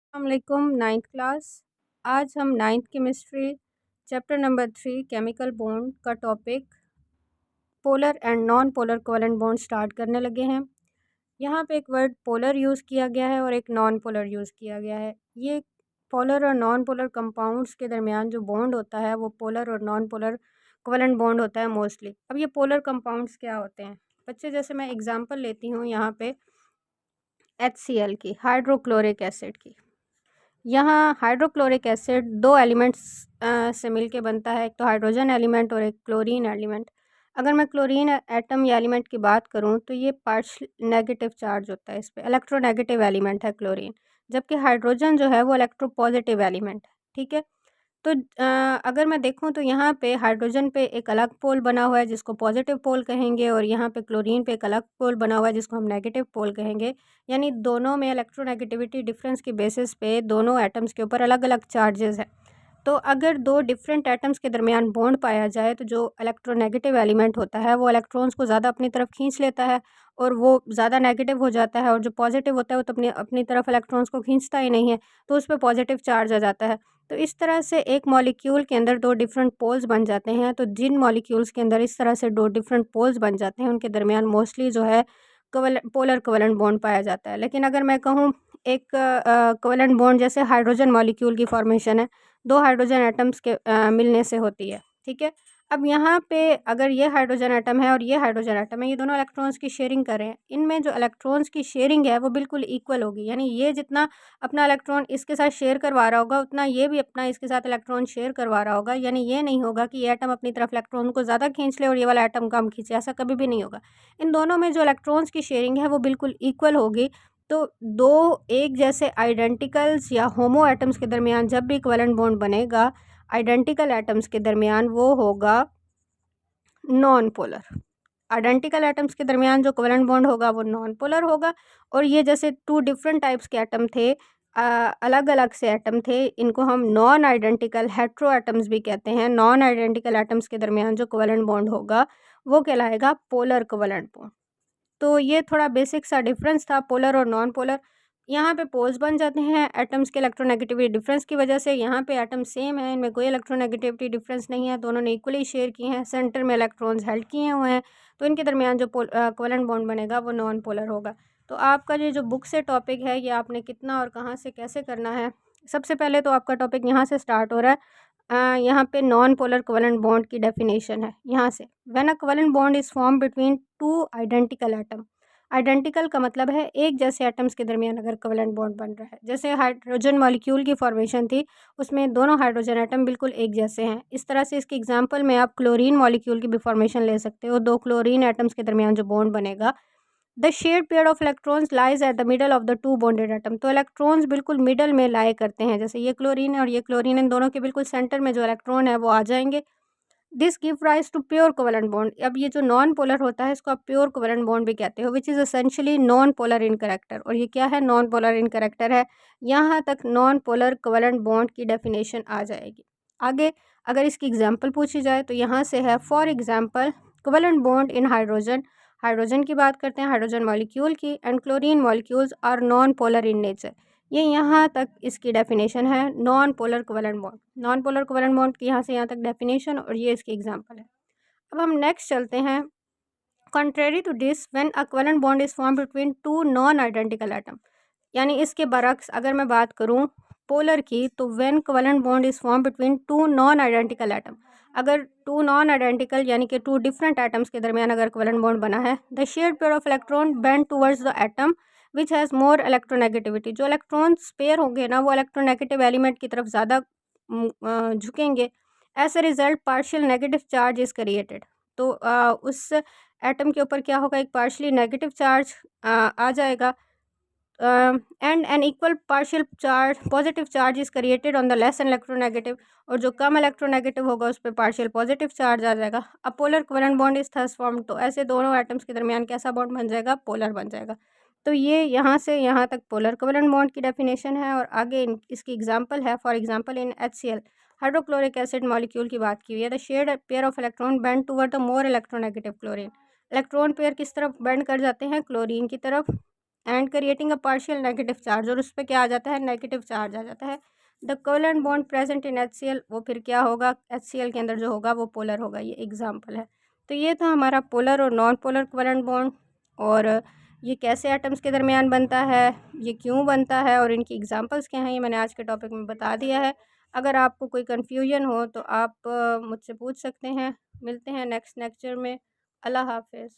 अस्सलामुअलैकुम ninth class. आज हम ninth chemistry chapter number 3 chemical bond का topic polar and non polar covalent bond start करने लगे हैं। यहाँ पे एक वर्ड पोलर यूज़ किया गया है और एक नॉन पोलर यूज़ किया गया है। ये पोलर और नॉन पोलर कंपाउंड्स के दरमियान जो बॉन्ड होता है वो पोलर और नॉन पोलर कोवेलेंट बॉन्ड होता है मोस्टली। अब ये पोलर कंपाउंड्स क्या होते हैं बच्चे, जैसे मैं एग्जांपल लेती हूँ यहाँ पे HCl की, हाइड्रोक्लोरिक एसिड की। यहाँ हाइड्रोक्लोरिक एसिड दो एलिमेंट्स से मिलके बनता है, एक तो हाइड्रोजन एलिमेंट और एक क्लोरीन एलिमेंट। अगर मैं क्लोरीन एटम या एलिमेंट की बात करूँ तो ये पार्शल नेगेटिव चार्ज होता है, इस पर इलेक्ट्रोनेगेटिव एलिमेंट है क्लोरीन, जबकि हाइड्रोजन जो है वो इलेक्ट्रोपॉजिटिव एलिमेंट है। ठीक है, तो अगर मैं देखूँ तो यहाँ पे हाइड्रोजन पे एक अलग पोल बना हुआ है जिसको पॉजिटिव पोल कहेंगे, और यहाँ पे क्लोरीन पे एक अलग पोल बना हुआ है जिसको हम नेगेटिव पोल कहेंगे। यानी दोनों में इलेक्ट्रोनेगेटिविटी डिफरेंस की बेसिस पे दोनों एटम्स के ऊपर अलग अलग चार्जेस हैं। तो अगर दो डिफरेंट एटम्स के दरमियान बॉन्ड पाया जाए तो जो इलेक्ट्रोनेगेटिव एलिमेंट होता है वो इलेक्ट्रॉन्स को ज़्यादा अपनी तरफ खींच लेता है और वो ज़्यादा नेगेटिव हो जाता है, और जो पॉजिटिव होता है वो तो अपनी अपनी तरफ इलेक्ट्रॉन्स को खींचता ही नहीं है, तो उस पर पॉजिटिव चार्ज आ जाता है। तो इस तरह से एक मॉलिक्यूल के अंदर दो डिफरेंट पोल्स बन जाते हैं। तो जिन मॉलिक्यूल्स के अंदर इस तरह से दो डिफरेंट पोल्स बन जाते हैं उनके दरमियान मोस्टली जो है पोलर कोवेलेंट बॉन्ड पाया जाता है। लेकिन अगर मैं कहूँ एक कोवेलेंट बॉन्ड जैसे हाइड्रोजन मॉलिक्यूल की फॉर्मेशन है, दो हाइड्रोजन एटम्स के मिलने से होती है। ठीक है, अब यहाँ पे अगर ये हाइड्रोजन एटम है और ये हाइड्रोजन एटम है, ये दोनों इलेक्ट्रॉन्स की शेयरिंग कर रहे हैं। इनमें जो इलेक्ट्रॉन्स की शेयरिंग है वो बिल्कुल इक्वल होगी, यानी ये जितना अपना इलेक्ट्रॉन इसके साथ शेयर करवा रहा होगा उतना ये भी अपना इसके साथ इलेक्ट्रॉन शेयर करवा रहा होगा। यानी ये नहीं होगा कि ये एटम अपनी तरफ इलेक्ट्रॉन को ज़्यादा खींच ले और ये वाला एटम कम खींचे, ऐसा कभी भी नहीं होगा। इन दोनों में जो इलेक्ट्रॉन्स की शेयरिंग है वो बिल्कुल इक्वल होगी। तो दो एक जैसे आइडेंटिकल्स या होमो एटम्स के दरमियान जब भी इक्विवेलेंट बॉन्ड बनेगा आइडेंटिकल एटम्स के दरमियान, वो होगा नॉन पोलर। आइडेंटिकल एटम्स के दरमियान जो कोवेलेंट बॉन्ड होगा वो नॉन पोलर होगा। और ये जैसे टू डिफरेंट टाइप्स के एटम थे, अलग अलग से एटम थे, इनको हम नॉन आइडेंटिकल हेट्रो एटम्स भी कहते हैं। नॉन आइडेंटिकल एटम्स के दरमियान जो कोवेलेंट बॉन्ड होगा वो कहलाएगा पोलर कोवेलेंट बॉन्ड। तो ये थोड़ा बेसिक सा डिफरेंस था पोलर और नॉन पोलर। यहाँ पे पोल्स बन जाते हैं एटम्स के इलेक्ट्रोनेगेटिविटी डिफरेंस की वजह से। यहाँ पे एटम सेम है, इनमें कोई इलेक्ट्रोनेगेटिविटी डिफरेंस नहीं है, दोनों ने इक्वली शेयर किए हैं, सेंटर में इलेक्ट्रॉन्स हेल्ड किए हुए हैं, तो इनके दरमियान जो कोवेलेंट बॉन्ड बनेगा वो नॉन पोलर होगा। तो आपका ये जो बुक से टॉपिक है ये आपने कितना और कहाँ से कैसे करना है, सबसे पहले तो आपका टॉपिक यहाँ से स्टार्ट हो रहा है। यहाँ पे नॉन पोलर कोवेलेंट बॉन्ड की डेफिनेशन है यहाँ से। When a covalent bond is form between two identical atom. Identical का मतलब है एक जैसे एटम्स के दरमियान अगर कोवेलेंट बॉन्ड बन रहा है, जैसे हाइड्रोजन मॉलिक्यूल की फॉर्मेशन थी उसमें दोनों हाइड्रोजन एटम बिल्कुल एक जैसे हैं। इस तरह से इसकी एग्जांपल में आप क्लोरीन मॉलिक्यूल की भी फॉर्मेशन ले सकते हो। दो क्लोरीन एटम्स के दरमियान जो बॉन्ड बनेगा, the shared pair of electrons lies at the middle of the two bonded atom. तो इलेक्ट्रॉन्स बिल्कुल मिडल में लाए करते हैं, जैसे ये क्लोरीन है और ये क्लोरीन, इन दोनों के बिल्कुल सेंटर में जो इलेक्ट्रॉन है वो आ जाएंगे। This give rise to pure covalent bond. अब ये जो नॉन पोलर होता है इसको आप प्योर कोवेलेंट बॉन्ड भी कहते हो, which is essentially non polar in character. और ये क्या है? नॉन पोलर इन करेक्टर है। यहाँ तक नॉन पोलर कोवेलेंट बॉन्ड की डेफिनेशन आ जाएगी। आगे अगर इसकी एग्जांपल पूछी जाए तो यहाँ से है, for example covalent bond in hydrogen. Hydrogen की बात करते हैं, हाइड्रोजन मॉलिक्यूल की, and chlorine molecules are non polar in nature. ये यहाँ तक इसकी डेफिनेशन है non polar covalent bond. Non polar covalent bond की यहाँ से यहाँ तक डेफिनेशन और ये इसकी एग्जांपल है। अब हम नेक्स्ट चलते हैं। Contrary to this, when a covalent bond is form between two non identical atom. यानी इसके बरक्स अगर मैं बात करूँ पोलर की, तो when covalent bond is form between two non identical atom. अगर टू नॉन आइडेंटिकल यानी कि टू डिफरेंट एटम्स के दरमियान अगर कोवेलेंट बॉन्ड बना है, the shared pair of electron bend towards the atom which has more electronegativity. जो electrons pair होंगे ना वो इलेक्ट्रोनेगेटिव एलिमेंट की तरफ ज़्यादा झुकेंगे। As a result partial negative charge is created. तो उस एटम के ऊपर क्या होगा, एक पार्शियली नेगेटिव चार्ज आ जाएगा। And an equal partial charge positive charge is created on the less electronegative. और जो कम इलेक्ट्रोनेगेटिव होगा उस पर पार्शियल पॉजिटिव चार्ज आ जाएगा। अब polar covalent bond is thus form. तो ऐसे दोनों एटम्स के दरमियान कैसा बॉन्ड बन जाएगा? पोलर बन जाएगा। तो ये यहाँ से यहाँ तक पोलर कोवेलेंट बॉन्ड की डेफिनेशन है। और आगे इसकी एग्जांपल है, for example in HCl hydrochloric acid molecule की बात की हुई है। The shared pair of electron bend toward the more electronegative chlorine. Electron pair किस तरफ बेंड कर जाते हैं? क्लोरीन की तरफ। And creating a partial negative charge, और उस पर क्या आ जाता है, नेगेटिव चार्ज आ जाता है। The covalent bond present in HCl, वो फिर क्या होगा, HCl के अंदर जो होगा वो पोलर होगा। ये एग्जाम्पल है। तो ये था हमारा पोलर और नॉन पोलर कोवेलेंट बॉन्ड, और ये कैसे एटम्स के दरमियान बनता है, ये क्यों बनता है, और इनकी एग्जांपल्स क्या हैं, ये मैंने आज के टॉपिक में बता दिया है। अगर आपको कोई कन्फ्यूजन हो तो आप मुझसे पूछ सकते हैं। मिलते हैं नेक्स्ट लेक्चर में। अल्लाह हाफ़िज़।